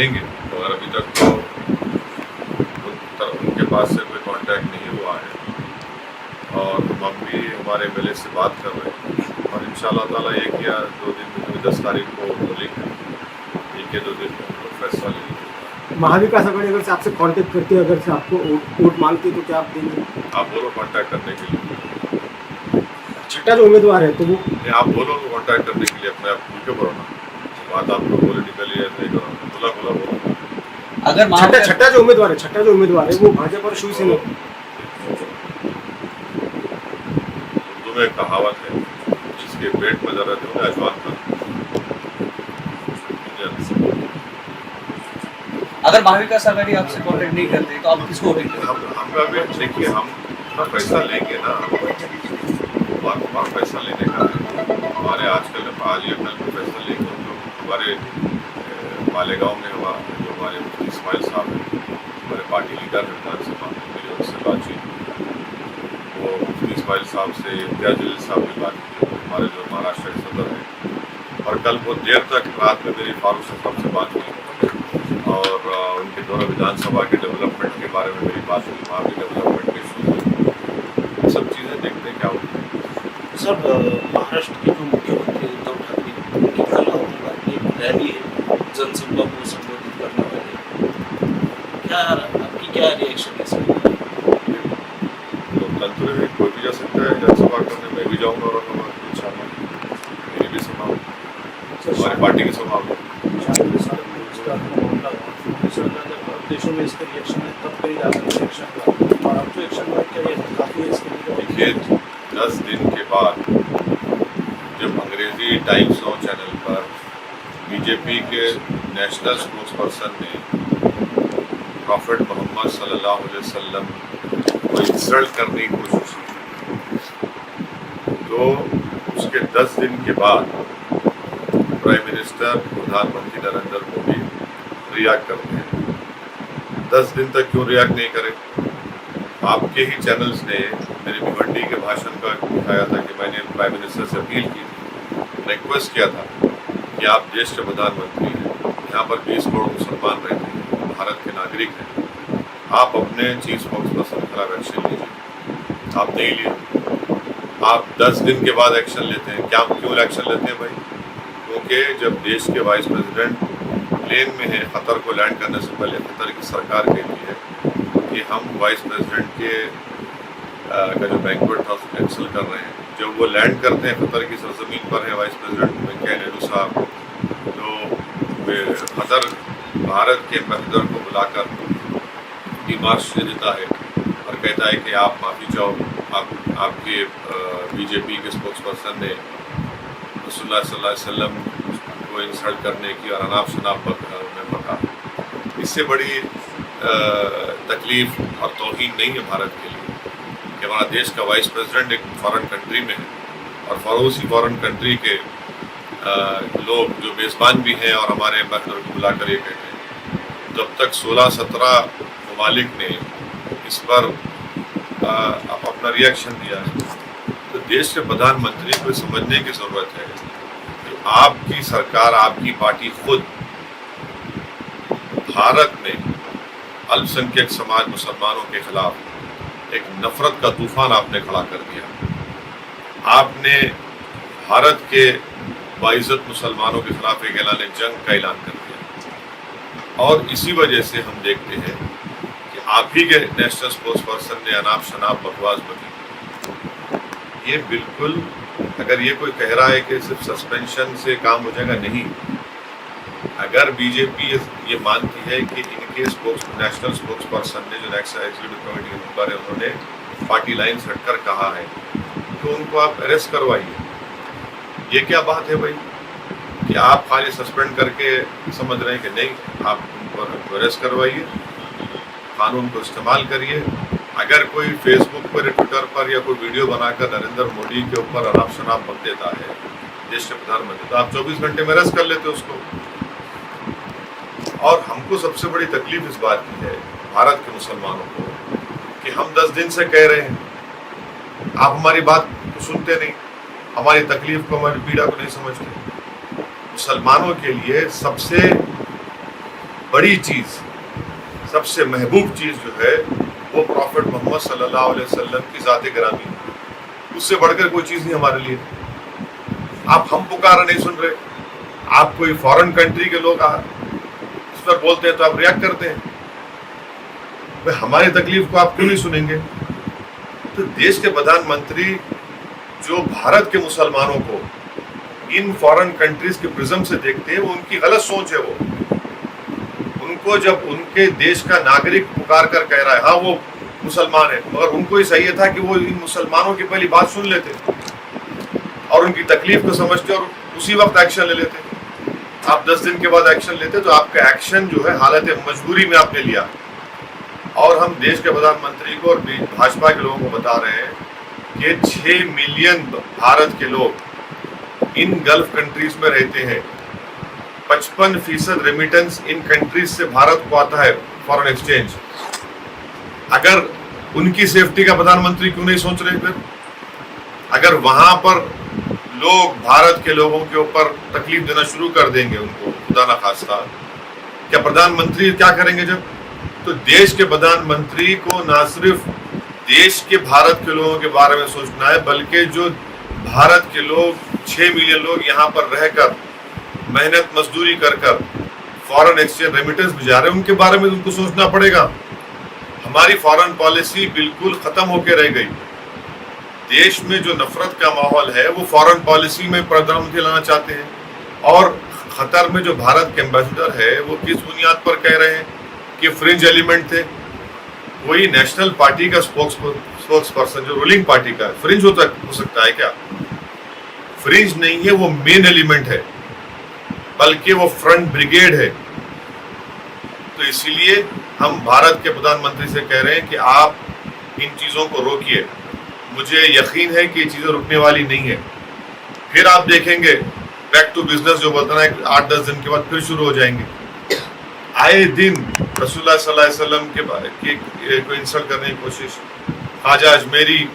मिलेंगे, और अभी तक तो उनके पास से कोई कांटेक्ट नहीं हुआ है, और हम भी हमारे MLA से बात कर रहे हैं, और इंशाअल्लाह ताला 1 या 2 दिन में 10 तारीख को बोलेंगे, 1 या 2 दिन में उनको फैसला लेंगे। महाविकास आघाड़ी अगर से आपसे कांटेक्ट करती है, अगर से आपको वोट मांगती है, तो क्या आप देंगे? आप बोलो कांटेक्ट करने के लिए। छठा जो उम्मीदवार है तो वो आप बोलो तो कांटेक्ट करने के लिए, अपने आप खुल के बोलो ना, बात आपको पॉलिटिकली नहीं करो, बोला बोलो। अगर छठा जो उम्मीदवार है वो भाजपा और शिवसेना। उर्दू में एक कहावत है, जिसके पेट में दर्द है अजवान का। अगर महाविकास आघाड़ी आपसे कांटेक्ट नहीं करते तो आप किसको वोटिंग करेंगे? हम भी देखिए, हम पैसा लेंगे ना, बार पैसा लेने का है। हमारे आजकल आज या कल में पैसा लेंगे, जो हमारे मालेगांव में हुआ, जो हमारे मुफ्ती इस्माइल साहब हैं, हमारे पार्टी लीडर हैं विधानसभा में, मेरी उनसे बातचीत, वो मुफ्ती इस्माइल साहब से इम्तियाज जलील साहब की बात की, हमारे जो महाराष्ट्र के सदर हैं, और कल बहुत देर तक रात में मेरी फारूक साहब से बात हुई, और उनके दोनों विधानसभा के डेवलपमेंट के बारे में मेरी बात हुई, वहाँ भी डेवलपमेंट के इशू हुए, सब चीज़ें देखते हैं क्या होती है। सर, महाराष्ट्र के जो मुख्यमंत्री उद्धव ठाकरे, उनकी कल औरंगाबाद में एक रैली है, जनसभा को संबोधित करने वाले, क्या रिएक्शन है सर? लोकतंत्र में कोई भी जा सकता है जनसभा करने, मैं भी जाऊँगा औरंगाबाद इंशाअल्लाह, मेरी भी सभा हो, हमारी पार्टी की सभा हो। देशों में इसका रिएक्शन है, तब कहीं जाकर रिएक्शन हुआ, और अब जो एक्शन हुआ क्या ये काफ़ी है इसके लिए? देखिए, 10 दिन के बाद जब अंग्रेजी टाइम्स नाउ चैनल पर बीजेपी के नेशनल स्पोक्स पर्सन ने प्रॉफिट मोहम्मद सल्लल्लाहु अलैहि वसल्लम को इंसल्ट करने की कोशिश की, तो उसके 10 दिन के बाद प्राइम मिनिस्टर प्रधानमंत्री नरेंद्र मोदी रिएक्ट करते हैं। 10 दिन तक क्यों रिएक्ट नहीं करे? आपके ही चैनल्स ने मेरे भिवंडी के भाषण का दिखाया था कि मैंने प्राइम मिनिस्टर से अपील की थी, रिक्वेस्ट किया था कि आप देश के प्रधानमंत्री हैं, यहाँ पर 20 करोड़ मुसलमान रहते हैं, भारत के नागरिक हैं, आप अपने चीफ स्पोक्स पर्सन के खिलाफ एक्शन लीजिए। आप नहीं लिए, आप 10 दिन के बाद एक्शन लेते हैं। क्यों एक्शन लेते हैं भाई? क्योंकि जब देश के वाइस प्रेसिडेंट प्लेन में है, कतर को लैंड करने से पहले कतर की सरकार कहती है कि हम वाइस प्रेसिडेंट के का जो बैंक्वेट था उसको कैंसिल कर रहे हैं। जब वो लैंड करते हैं, कतर की सरजमीन पर है वाइस प्रेसिडेंट वेंकैया नायडू साहब, तो कतर भारत के एम्बेसडर को बुलाकर डिमार्च दे देता है और कहता है कि आप माफ़ी चाहो, आपके बीजेपी के स्पोक्स पर्सन ने रसूलुल्लाह सल्लल्लाहु अलैहि वसल्लम को इंसल्ट करने की और अनाप शनाप में बता। इससे बड़ी तकलीफ़ और तौहीन नहीं है भारत के लिए कि हमारा देश का वाइस प्रेसिडेंट एक फॉरेन कंट्री में है, और उसी फॉरेन कंट्री के लोग जो मेज़बान भी हैं और हमारे एम्बेसडर को बुलाकर ये कहते हैं। जब तक 16-17 ममालिक ने इस पर अपना रिएक्शन दिया है, तो देश के प्रधानमंत्री को समझने की ज़रूरत है कि आपकी सरकार, आपकी पार्टी खुद भारत में अल्पसंख्यक समाज मुसलमानों के खिलाफ एक नफरत का तूफान आपने खड़ा कर दिया। आपने भारत के बाइज़्ज़त मुसलमानों के खिलाफ एक ऐलान जंग का ऐलान कर दिया, और इसी वजह से हम देखते हैं कि आप ही के नेशनल स्पोक्स पर्सन ने अनाप शनाप बकवास बनी। ये बिल्कुल, अगर ये कोई कह रहा है कि सिर्फ सस्पेंशन से काम हो जाएगा, नहीं। अगर बीजेपी ये मानती है कि इनके नेशनल स्पोक्स पर्सन ने, जो एग्जीक्यूटिव कमेटी के मेंबर है, उन्होंने पार्टी लाइन से हटकर कहा है, तो उनको आप अरेस्ट करवाइए। ये क्या बात है भाई कि आप खाली सस्पेंड करके समझ रहे हैं कि नहीं, आप उनको अरेस्ट करवाइए, कानून को इस्तेमाल करिए। अगर कोई फेसबुक पर, ट्विटर पर या कोई वीडियो बनाकर नरेंद्र मोदी के ऊपर अनाप शनाप बक देता है देश के प्रधानमंत्री, तो आप 24 घंटे में अरेस्ट कर लेते उसको। और हमको सबसे बड़ी तकलीफ इस बात की है भारत के मुसलमानों को कि हम 10 दिन से कह रहे हैं, आप हमारी बात को सुनते नहीं, हमारी तकलीफ को, हमारी पीड़ा को नहीं समझते। मुसलमानों के लिए सबसे बड़ी चीज़, सबसे महबूब चीज़ जो है वो प्रॉफिट मोहम्मद सल्लल्लाहु अलैहि वसल्लम की ज़ात ग्रामी है। उससे बढ़कर कोई चीज़ नहीं हमारे लिए। आप हम पुकारा नहीं सुन रहे, आप कोई फॉरेन कंट्री के लोग इस पर बोलते हैं तो आप रिएक्ट करते हैं। भाई हमारी तकलीफ को आप क्यों नहीं सुनेंगे? तो देश के प्रधानमंत्री जो भारत के मुसलमानों को इन फॉरेन कंट्रीज के प्रिज्म से देखते हैं, वो उनकी गलत सोच है। वो उनको जब उनके देश का नागरिक पुकार कर कह रहा है हाँ वो मुसलमान है, मगर उनको ही चाहिए था कि वो इन मुसलमानों की पहली बात सुन लेते और उनकी तकलीफ को समझते और उसी वक्त एक्शन ले लेते। आप 10 दिन के बाद एक्शन लेते तो आपका एक्शन जो है हालत मजबूरी में आपने लिया। और हम देश के प्रधानमंत्री को और भाजपा के लोगों को बता रहे हैं कि 6 मिलियन भारत के लोग इन गल्फ कंट्रीज में रहते हैं। 55% रेमिटेंस इन कंट्रीज से भारत को आता है फॉरेन एक्सचेंज। अगर उनकी सेफ्टी का प्रधानमंत्री क्यों नहीं सोच रहे? फिर अगर वहां पर लोग भारत के लोगों के ऊपर तकलीफ देना शुरू कर देंगे, उनको खुदा ना खास्ता, क्या प्रधानमंत्री क्या करेंगे? जब तो देश के प्रधानमंत्री को ना सिर्फ देश के भारत के लोगों के बारे में सोचना है, बल्कि जो भारत के लोग 6 मिलियन लोग यहाँ पर रहकर मेहनत मजदूरी कर कर फॉरेन एक्सचेंज रेमिटेंस भिजा रहे हैं, उनके बारे में उनको सोचना पड़ेगा। हमारी फॉरेन पॉलिसी बिल्कुल खत्म होकर रह गई। देश में जो नफरत का माहौल है वो फॉरेन पॉलिसी में प्रधानमंत्री लाना चाहते हैं। और खतर में जो भारत के एम्बेसडर है वो किस बुनियाद पर कह रहे हैं कि फ्रिंज एलिमेंट थे? वही नेशनल पार्टी का स्पोक्स पर्सन जो रूलिंग पार्टी का है, फ्रिंज हो सकता है क्या? फ्रिंज नहीं है, वो मेन एलिमेंट है, बल्कि वो फ्रंट ब्रिगेड है। तो इसीलिए हम भारत के प्रधानमंत्री से कह रहे हैं कि आप इन चीज़ों को रोकिए। मुझे यकीन है कि ये चीज़ें रुकने वाली नहीं है। फिर आप देखेंगे बैक टू बिजनेस जो बोलता है 8-10 दिन के बाद फिर शुरू हो जाएंगे। आए दिन रसूलुल्लाह सल्लल्लाहु अलैहि वसल्लम को इंसल्ट करने की कोशिश, ख्वाजा अजमेरी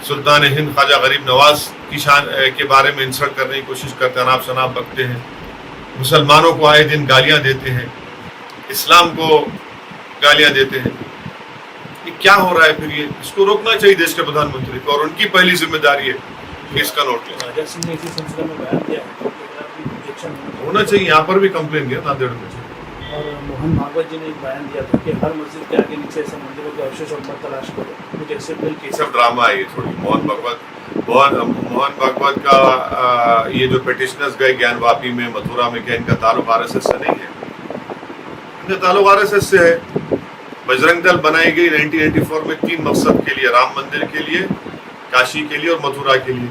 सुल्तान हिंद ख्वाजा गरीब नवाज की शान के बारे में इंसल्ट करने की कोशिश करते हैं, अनाप शनाप बकते हैं, मुसलमानों को आए दिन गालियां देते हैं, इस्लाम को गालियां देते हैं। ये क्या हो रहा है? फिर ये इसको रोकना चाहिए देश के प्रधानमंत्री को, और उनकी पहली जिम्मेदारी है कि इसका नोट लें। राजा सिंह ने इसी सिलसिले में बयान दिया है कि एक्शन होना चाहिए। यहाँ पर भी कंप्लेन दिया नांदेड़ में। और मोहन भागवत जी ने एक बयान दिया था कि हर मस्जिद के आगे नीचे ऐसे मंदिरों के अवशेष और मत तलाश करो, कुछ एक्सेप्टेबल केस। सब ड्रामा है ये थोड़ी। मोहन भागवत का ये जो पिटिशनर्स गए ज्ञानवापी में, मथुरा में, क्या इनका ताल्लुक आरएसएस से नहीं है? इनका ताल्लुक आरएसएस से है। बजरंग दल बनाई गई 1984 में 3 मकसद के लिए, राम मंदिर के लिए, काशी के लिए और मथुरा के लिए।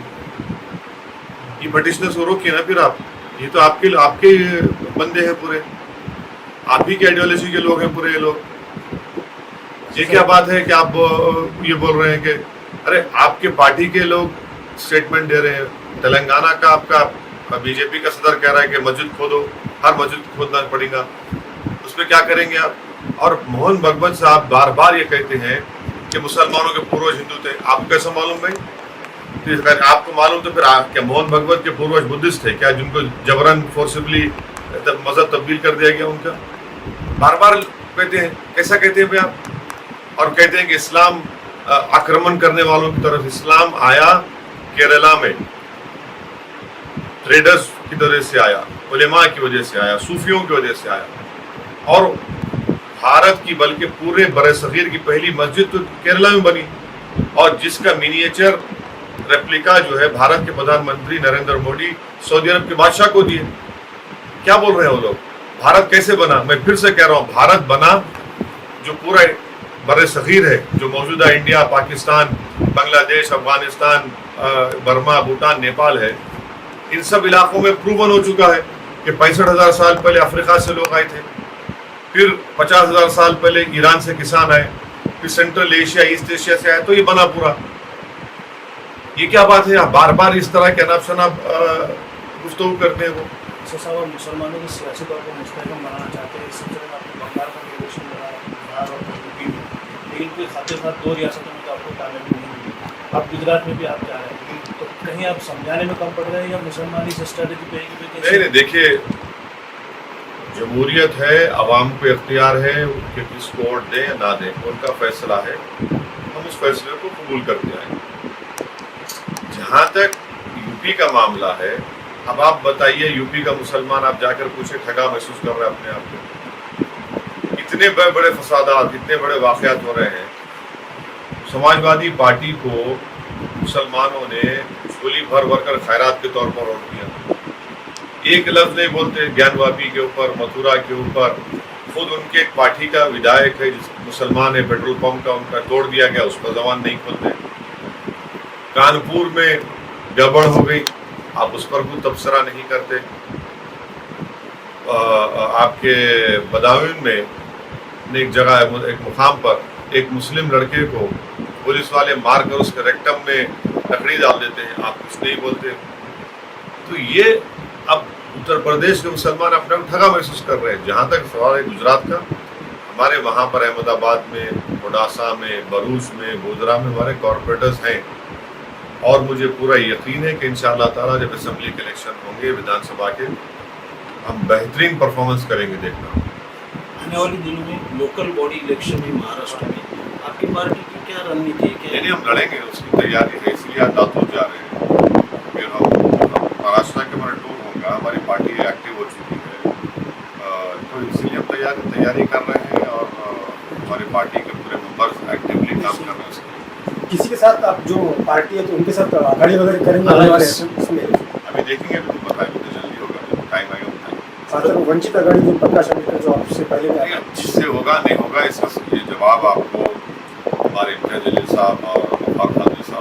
ये पिटिशनर्स को रोकिए ना फिर आप। ये तो आपके बंदे हैं पूरे, आप ही के आइडियोलॉजी के लोग हैं पूरे ये लोग। ये क्या बात है कि आप ये बोल रहे हैं कि अरे आपके पार्टी के लोग स्टेटमेंट दे रहे हैं। तेलंगाना का आपका बीजेपी का सदर कह रहा है कि मस्जिद खोदो, हर मस्जिद खोदना पड़ेगा, उस पर क्या करेंगे आप? और मोहन भागवत साहब बार बार ये कहते हैं कि मुसलमानों के पूर्वज हिंदू थे। आपको कैसा मालूम भाई? तो अगर आपको मालूम तो फिर क्या मोहन भागवत के पूर्वज बुद्धिस्ट थे क्या, जिनको जबरन फोर्सिबली मजहब तब्दील कर दिया गया उनका? बार बार कहते हैं। कैसा कहते हैं भाई आप? और कहते हैं कि इस्लाम आक्रमण करने वालों की तरफ इस्लाम आया केरला में, ट्रेडर्स की वजह से आया, उलेमा की वजह से आया, सूफियों की वजह से आया। और भारत की बल्कि पूरे बरसगीर की पहली मस्जिद तो केरला में बनी, और जिसका मिनिएचर रेप्लिका जो है भारत के प्रधानमंत्री नरेंद्र मोदी सऊदी अरब के बादशाह को दिए। क्या बोल रहे हैं वो लोग? भारत कैसे बना? मैं फिर से कह रहा हूँ, भारत बना जो पूरा बरसगीर है, जो मौजूदा इंडिया, पाकिस्तान, बांग्लादेश, अफगानिस्तान, बर्मा, भूटान, नेपाल है, इन सब इलाकों में प्रूवन हो चुका है कि 65,000 साल पहले अफ्रीका से लोग आए थे, फिर 50,000 साल पहले ईरान से किसान आए, फिर सेंट्रल एशिया, ईस्ट एशिया से आए, तो ये बना पूरा। ये क्या बात है? आप बार बार इस तरह के अनाप शनाप गुफ्तगू करते हैं। वो साहब मुसलमानों को सियासी तौर पर मुस्तहकम बनाना चाहते हैं। इस सिलसिले में आपको बंगाल का निर्देशन मिला है, बिहार और यूपी में, लेकिन कोई खाते साथ 2 रियासतों में तो आपको कामयाबी नहीं मिली। आप गुजरात में भी आप जा रहे हैं, तो कहीं आप समझाने में कम पड़ रहे हैं या मुसलमानी से स्ट्रेटेजी पे? नहीं, देखिए जमहूरियत है, आवाम को इख्तियार है कि किसको वोट दें या ना दें, उनका फैसला है, हम उस फैसले को कबूल करते आए। जहाँ तक यूपी का मामला है, अब आप बताइए, यूपी का मुसलमान आप जाकर पूछे ठगा महसूस कर रहे हैं अपने आप को? इतने बड़े बड़े फसादात, इतने बड़े वाक़यात हो रहे हैं। समाजवादी पार्टी को मुसलमानों ने झोली भर भर कर खैरात के तौर पर वोट दिया। एक लफ्ज नहीं बोलते ज्ञानवापी के ऊपर, मथुरा के ऊपर। खुद उनके एक पार्टी का विधायक है, मुसलमान है, पेट्रोल पंप का उनका तोड़ दिया गया, उस पर जबान नहीं खोलते। कानपुर में गड़बड़ हो गई, आप उस पर कोई तबसरा नहीं करते। आपके बदायूं में एक जगह, एक मुकाम पर एक मुस्लिम लड़के को पुलिस वाले मारकर उसके रेक्टम में लकड़ी डाल देते हैं, आप कुछ नहीं बोलते। तो ये अब उत्तर प्रदेश के मुसलमान अपने आप ठगा महसूस कर रहे हैं। जहाँ तक सवाल है गुजरात का, हमारे वहाँ पर अहमदाबाद में, मोडासा में, भरूच में, गोधरा में हमारे कॉरपोरेटर्स हैं, और मुझे पूरा यकीन है कि इंशाअल्लाह ताला जब असेंबली के इलेक्शन होंगे, विधानसभा के, हम बेहतरीन परफॉर्मेंस करेंगे। देखना आने वाले दिनों में लोकल बॉडी इलेक्शन में महाराष्ट्र में आपकी पार्टी की क्या रणनीति है? क्या नहीं, हम लड़ेंगे, उसकी तैयारी है, इसलिए आज लातूर जा रहे हैं। फिर हम महाराष्ट्र के हमारा टूर होगा, हमारी पार्टी एक्टिव हो चुकी है, तो इसलिए हम तैयारी कर रहे हैं, और हमारी पार्टी के पूरे मेंबर्स एक्टिवली काम कर रहे हैं उसके। किसी के साथ आप जो पार्टी है तो उनके साथ आघाड़ी वगैरह करेंगे आने वाले इसमें? अभी देखेंगे, अभी तो बताएंगे, तो जल्दी होगा, टाइम आएगा बताएंगे। साथ में वंचित आघाड़ी जो प्रकाश आंबेडकर जो आपसे पहले में आया, जिससे होगा नहीं होगा, इसका ये जवाब आपको हमारे इंटरजलील साहब और फारूक खान साहब